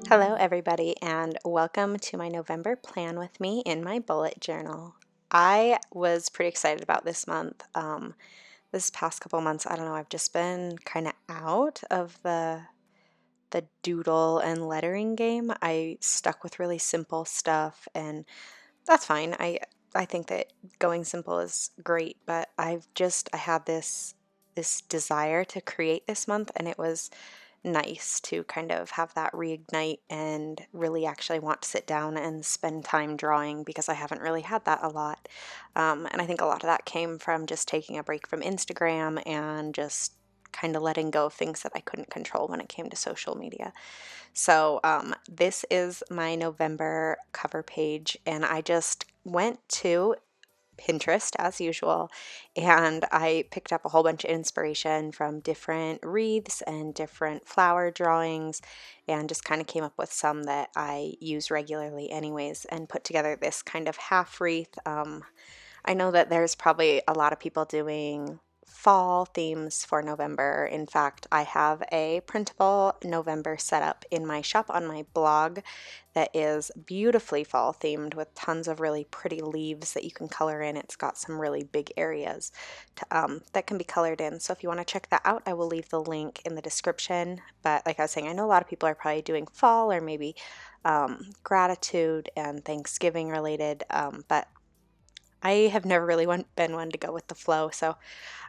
Hello, everybody, and welcome to my November plan with me in my bullet journal. I was pretty excited about this month. This past couple months, I don't know, I've just been kind of out of the doodle and lettering game. I stuck with really simple stuff, and that's fine. I think that going simple is great, but I had this desire to create this month, and it was nice to kind of have that reignite and really actually want to sit down and spend time drawing because I haven't really had that a lot. And I think a lot of that came from just taking a break from Instagram and just kind of letting go of things that I couldn't control when it came to social media. So, this is my November cover page, and I just went to Pinterest as usual, and I picked up a whole bunch of inspiration from different wreaths and different flower drawings, and just kind of came up with some that I use regularly, anyways, and put together this kind of half wreath. I know that there's probably a lot of people doing fall themes for November. In fact, I have a printable November setup in my shop on my blog that is beautifully fall themed with tons of really pretty leaves that you can color in. It's got some really big areas that can be colored in. So if you want to check that out, I will leave the link in the description. But like I was saying, I know a lot of people are probably doing fall or maybe gratitude and Thanksgiving related, but I have never really been one to go with the flow, so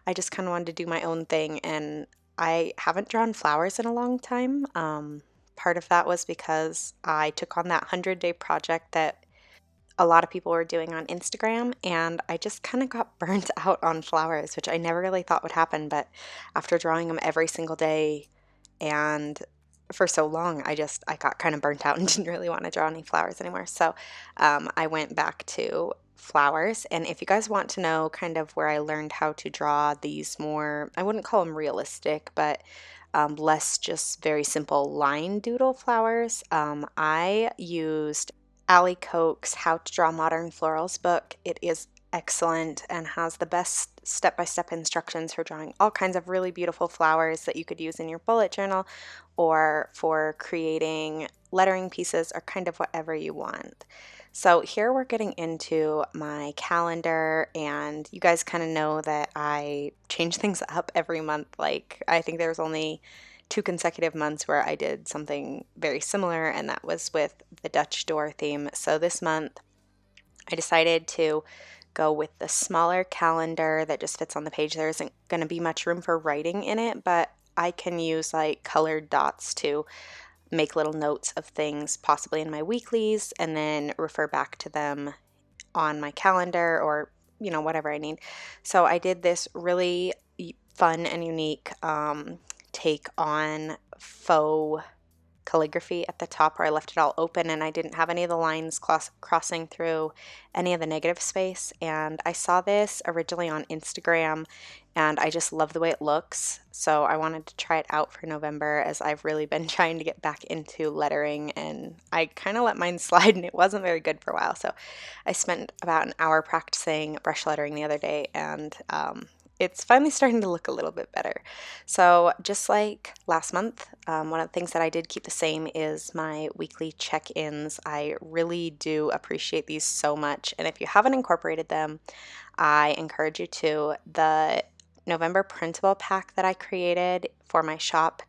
I just kind of wanted to do my own thing, and I haven't drawn flowers in a long time. Part of that was because I took on that 100-day project that a lot of people were doing on Instagram, and I just kind of got burnt out on flowers, which I never really thought would happen, but after drawing them every single day and for so long, I got kind of burnt out and didn't really want to draw any flowers anymore. So I went back to flowers. And if you guys want to know kind of where I learned how to draw these more, I wouldn't call them realistic, but less just very simple line doodle flowers, I used Ali Koch's How to Draw Modern Florals book. It is excellent and has the best step-by-step instructions for drawing all kinds of really beautiful flowers that you could use in your bullet journal or for creating lettering pieces or kind of whatever you want. So here we're getting into my calendar, and you guys kind of know that I change things up every month. Like, I think there's only 2 consecutive months where I did something very similar, and that was with the Dutch door theme. So this month I decided to go with the smaller calendar that just fits on the page. There isn't going to be much room for writing in it, but I can use like colored dots to make little notes of things, possibly in my weeklies, and then refer back to them on my calendar or, whatever I need. So I did this really fun and unique take on faux calligraphy at the top where I left it all open and I didn't have any of the lines crossing through any of the negative space. And I saw this originally on Instagram and I just love the way it looks. So I wanted to try it out for November as I've really been trying to get back into lettering, and I kind of let mine slide and it wasn't very good for a while. So I spent about an hour practicing brush lettering the other day, and it's finally starting to look a little bit better. So just like last month, one of the things that I did keep the same is my weekly check-ins. I really do appreciate these so much, and if you haven't incorporated them, I encourage you to. The November printable pack that I created for my shop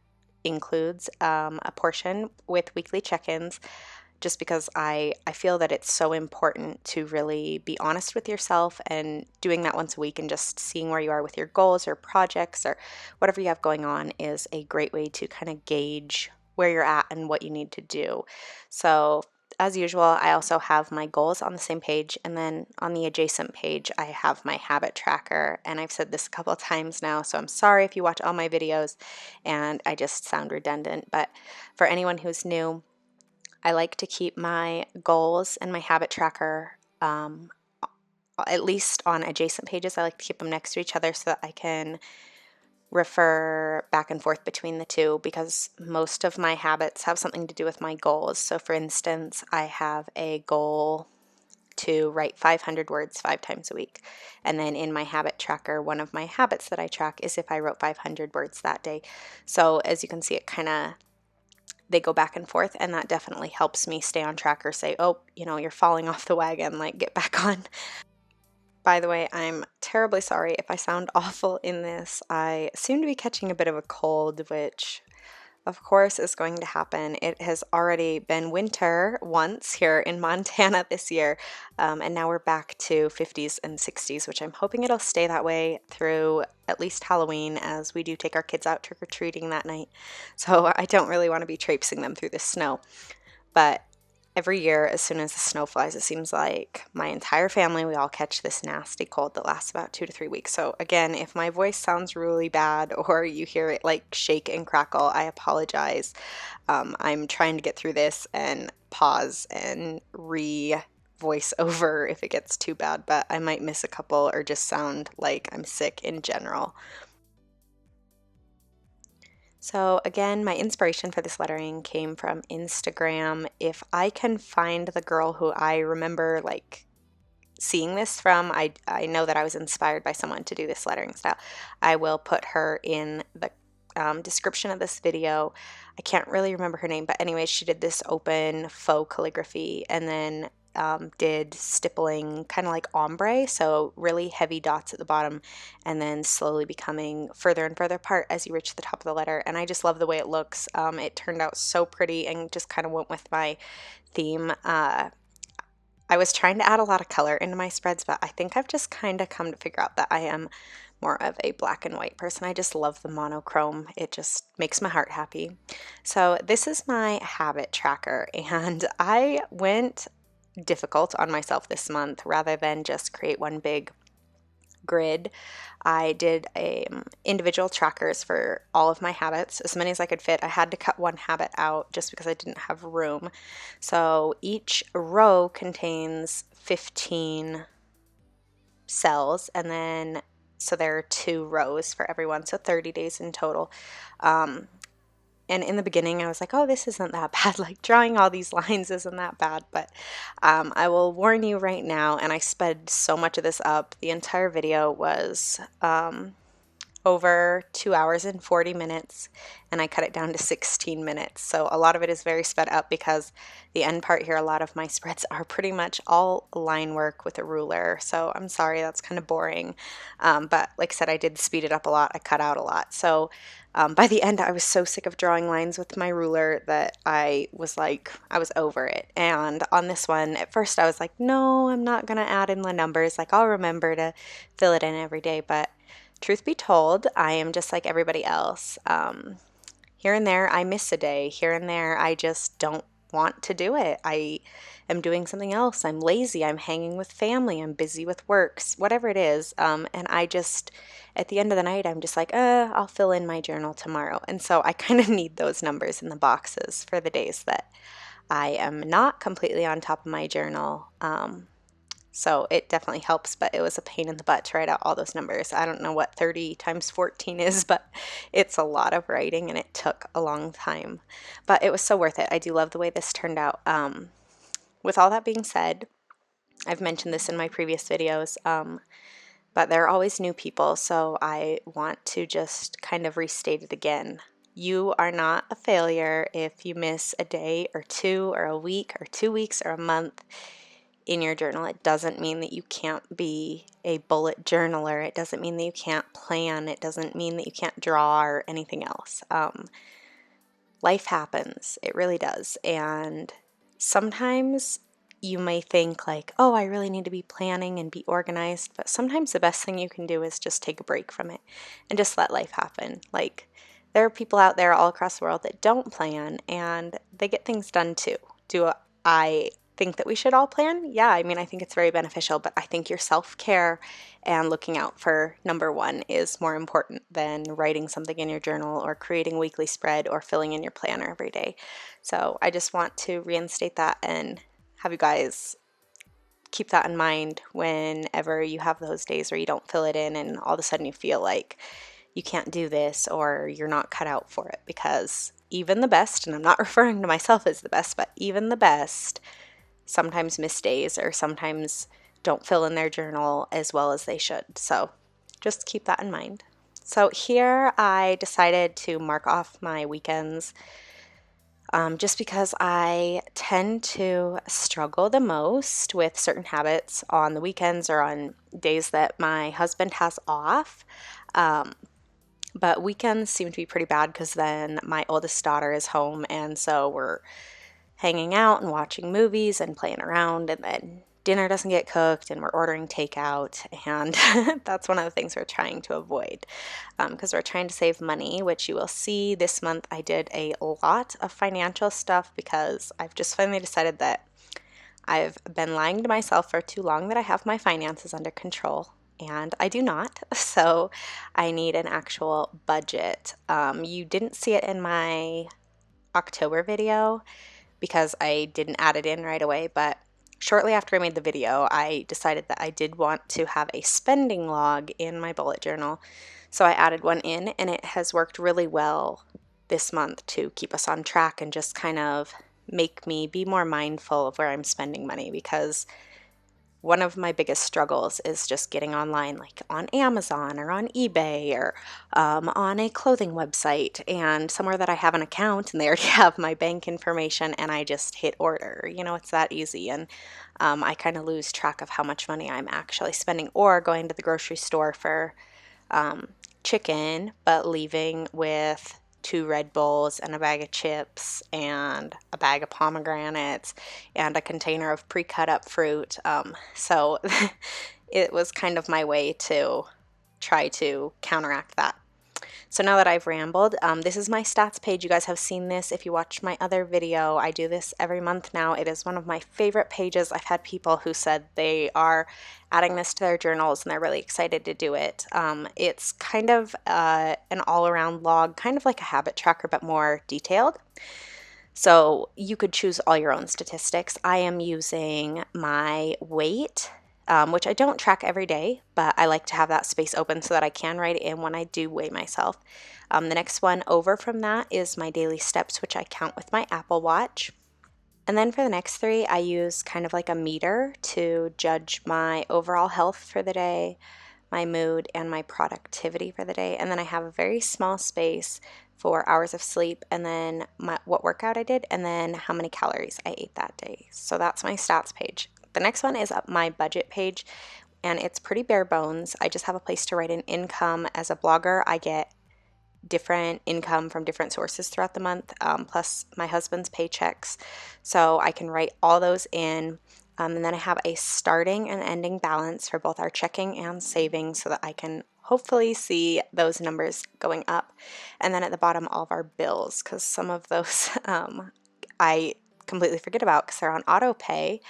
includes a portion with weekly check-ins, just because I feel that it's so important to really be honest with yourself, and doing that once a week and just seeing where you are with your goals or projects or whatever you have going on is a great way to kind of gauge where you're at and what you need to do. So as usual, I also have my goals on the same page, and then on the adjacent page, I have my habit tracker. And I've said this a couple of times now, so I'm sorry if you watch all my videos and I just sound redundant. But for anyone who's new, I like to keep my goals and my habit tracker at least on adjacent pages. I like to keep them next to each other so that I can refer back and forth between the two, because most of my habits have something to do with my goals. So for instance, I have a goal to write 500 words 5 times a week. And then in my habit tracker, one of my habits that I track is if I wrote 500 words that day. So as you can see, it kind of they go back and forth, and that definitely helps me stay on track or say, oh, you're falling off the wagon, like get back on. By the way, I'm terribly sorry if I sound awful in this. I seem to be catching a bit of a cold, which of course is going to happen. It has already been winter once here in Montana this year, and now we're back to 50s and 60s, which I'm hoping it'll stay that way through at least Halloween, as we do take our kids out trick-or-treating that night. So I don't really want to be traipsing them through the snow. But every year, as soon as the snow flies, it seems like my entire family, we all catch this nasty cold that lasts about 2 to 3 weeks. So again, if my voice sounds really bad or you hear it like shake and crackle, I apologize. I'm trying to get through this and pause and voice over if it gets too bad, but I might miss a couple or just sound like I'm sick in general. So again, my inspiration for this lettering came from Instagram. If I can find the girl who I remember like seeing this from, I know that I was inspired by someone to do this lettering style. I will put her in the description of this video. I can't really remember her name, but anyway, she did this open faux calligraphy and then did stippling, kind of like ombre, so really heavy dots at the bottom and then slowly becoming further and further apart as you reach the top of the letter. And I just love the way it looks. It turned out so pretty and just kind of went with my theme. I was trying to add a lot of color into my spreads, but I think I've just kind of come to figure out that I am more of a black and white person. I just love the monochrome. It just makes my heart happy. So this is my habit tracker, and I went difficult on myself this month rather than just create one big grid. I did individual trackers for all of my habits, as many as I could fit. I had to cut one habit out just because I didn't have room. So each row contains 15 cells, and then so there are 2 rows for everyone, so 30 days in total. And in the beginning, I was like, oh, this isn't that bad. Like drawing all these lines isn't that bad. But I will warn you right now, and I sped so much of this up. The entire video was over 2 hours and 40 minutes, and I cut it down to 16 minutes. So a lot of it is very sped up because the end part here, a lot of my spreads are pretty much all line work with a ruler. So I'm sorry, that's kind of boring. But like I said, I did speed it up a lot. I cut out a lot. So by the end, I was so sick of drawing lines with my ruler that I was like, I was over it. And on this one, at first I was like, no, I'm not going to add in the numbers. Like I'll remember to fill it in every day. But truth be told, I am just like everybody else. Here and there, I miss a day. Here and there, I just don't want to do it. I am doing something else. I'm lazy. I'm hanging with family. I'm busy with works, whatever it is. And I just, at the end of the night, I'm just like, I'll fill in my journal tomorrow. And so I kind of need those numbers in the boxes for the days that I am not completely on top of my journal. So it definitely helps, but it was a pain in the butt to write out all those numbers. I don't know what 30 times 14 is, but it's a lot of writing and it took a long time. But it was so worth it. I do love the way this turned out. With all that being said, I've mentioned this in my previous videos, but there are always new people, so I want to just kind of restate it again. You are not a failure if you miss a day or 2 or a week or 2 weeks or a month in your journal. It doesn't mean that you can't be a bullet journaler. It doesn't mean that you can't plan. It doesn't mean that you can't draw or anything else. Life happens. It really does. And sometimes you may think like, oh, I really need to be planning and be organized. But sometimes the best thing you can do is just take a break from it and just let life happen. Like there are people out there all across the world that don't plan and they get things done too. Do I think that we should all plan? Yeah, I mean, I think it's very beneficial, but I think your self-care and looking out for number one is more important than writing something in your journal or creating a weekly spread or filling in your planner every day. So I just want to reinstate that and have you guys keep that in mind whenever you have those days where you don't fill it in and all of a sudden you feel like you can't do this or you're not cut out for it, because even the best, and I'm not referring to myself as the best, but even the best sometimes miss days or sometimes don't fill in their journal as well as they should. So just keep that in mind. So here I decided to mark off my weekends just because I tend to struggle the most with certain habits on the weekends or on days that my husband has off. Um, but weekends seem to be pretty bad because then my oldest daughter is home, and so we're hanging out and watching movies and playing around, and then dinner doesn't get cooked and we're ordering takeout. And that's one of the things we're trying to avoid because we're trying to save money, which you will see this month. I did a lot of financial stuff because I've just finally decided that I've been lying to myself for too long that I have my finances under control. And I do not. So I need an actual budget. You didn't see it in my October video because I didn't add it in right away. But shortly after I made the video, I decided that I did want to have a spending log in my bullet journal. So I added one in, and it has worked really well this month to keep us on track and just kind of make me be more mindful of where I'm spending money, because one of my biggest struggles is just getting online, like on Amazon or on eBay or on a clothing website, and somewhere that I have an account and they already have my bank information, and I just hit order. It's that easy. And I kind of lose track of how much money I'm actually spending, or going to the grocery store for chicken, but leaving with 2 Red Bulls and a bag of chips and a bag of pomegranates and a container of pre-cut up fruit. So it was kind of my way to try to counteract that. So now that I've rambled, this is my stats page. You guys have seen this if you watched my other video. I do this every month now. It is one of my favorite pages. I've had people who said they are adding this to their journals and they're really excited to do it. It's kind of an all-around log, kind of like a habit tracker, but more detailed. So you could choose all your own statistics. I am using my weight, which I don't track every day, but I like to have that space open so that I can write it in when I do weigh myself. The next one over from that is my daily steps, which I count with my Apple Watch. And then for the next 3, I use kind of like a meter to judge my overall health for the day, my mood, and my productivity for the day. And then I have a very small space for hours of sleep, and then what workout I did, and then how many calories I ate that day. So that's my stats page. The next one is my budget page, and it's pretty bare bones. I just have a place to write in income. As a blogger, I get different income from different sources throughout the month, plus my husband's paychecks. So I can write all those in. And then I have a starting and ending balance for both our checking and savings so that I can hopefully see those numbers going up. And then at the bottom, all of our bills, because some of those I completely forget about because they're on auto pay.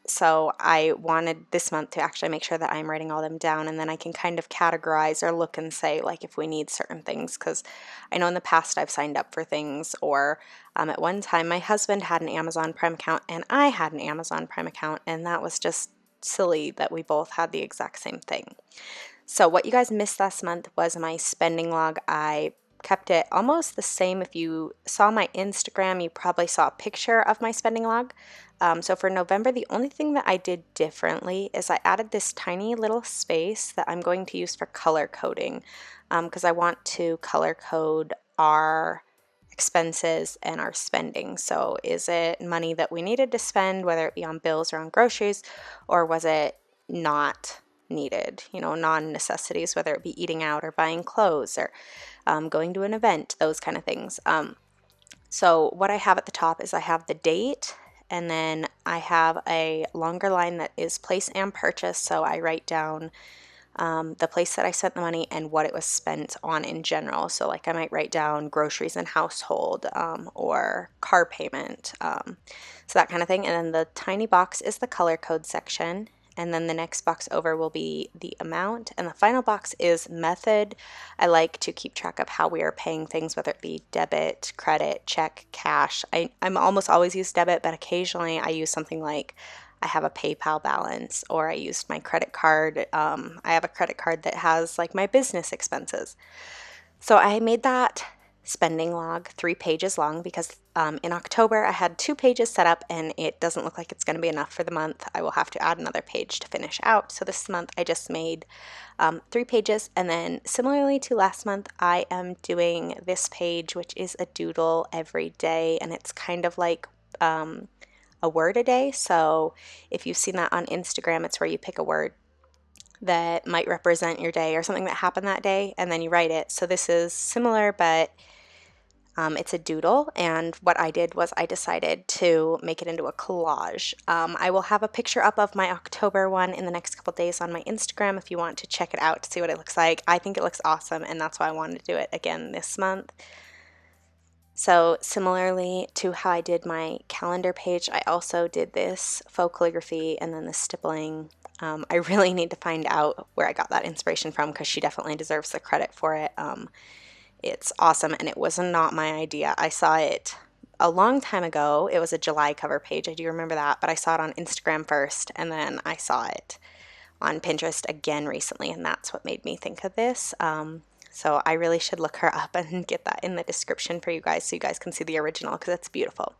So I wanted this month to actually make sure that I'm writing all them down, and then I can kind of categorize or look and say like if we need certain things, because I know in the past I've signed up for things, or at one time my husband had an Amazon Prime account and I had an Amazon Prime account, and that was just silly that we both had the exact same thing. So what you guys missed last month was my spending log. I kept it almost the same. If you saw my Instagram, you probably saw a picture of my spending log. So for November, the only thing that I did differently is I added this tiny little space that I'm going to use for color coding, because I want to color code our expenses and our spending. So is it money that we needed to spend, whether it be on bills or on groceries, or was it not needed, non-necessities, whether it be eating out or buying clothes or going to an event, those kind of things. So what I have at the top is I have the date, and then I have a longer line that is place and purchase. So I write down the place that I spent the money and what it was spent on in general. So like I might write down groceries and household, or car payment, so that kind of thing. And then the tiny box is the color code section. And then the next box over will be the amount. And the final box is method. I like to keep track of how we are paying things, whether it be debit, credit, check, cash. I'm almost always use debit, but occasionally I use something like I have a PayPal balance, or I used my credit card. I have a credit card that has like my business expenses. So I made that spending log, 3 pages long, because in October I had 2 pages set up and it doesn't look like it's going to be enough for the month. I will have to add another page to finish out. So this month I just made 3 pages, and then similarly to last month, I am doing this page, which is a doodle every day, and it's kind of like a word a day. So if you've seen that on Instagram, it's where you pick a word that might represent your day or something that happened that day, and then you write it. So this is similar, but it's a doodle, and what I did was I decided to make it into a collage. I will have a picture up of my October one in the next couple days on my Instagram if you want to check it out to see what it looks like. I think it looks awesome, and that's why I wanted to do it again this month. So similarly to how I did my calendar page, I also did this faux calligraphy and then the stippling. I really need to find out where I got that inspiration from, because she definitely deserves the credit for it. It's awesome, and it was not my idea. I saw it a long time ago. It was a July cover page. I do remember that, but I saw it on Instagram first, and then I saw it on Pinterest again recently, and that's what made me think of this. So I really should look her up and get that in the description for you guys so you guys can see the original, because it's beautiful.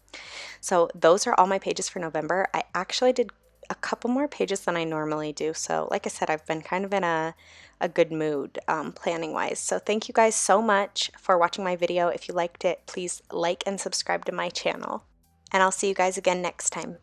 So those are all my pages for November. I actually did a couple more pages than I normally do. So like I said, I've been kind of in a good mood planning wise. So thank you guys so much for watching my video. If you liked it, please like and subscribe to my channel. And I'll see you guys again next time.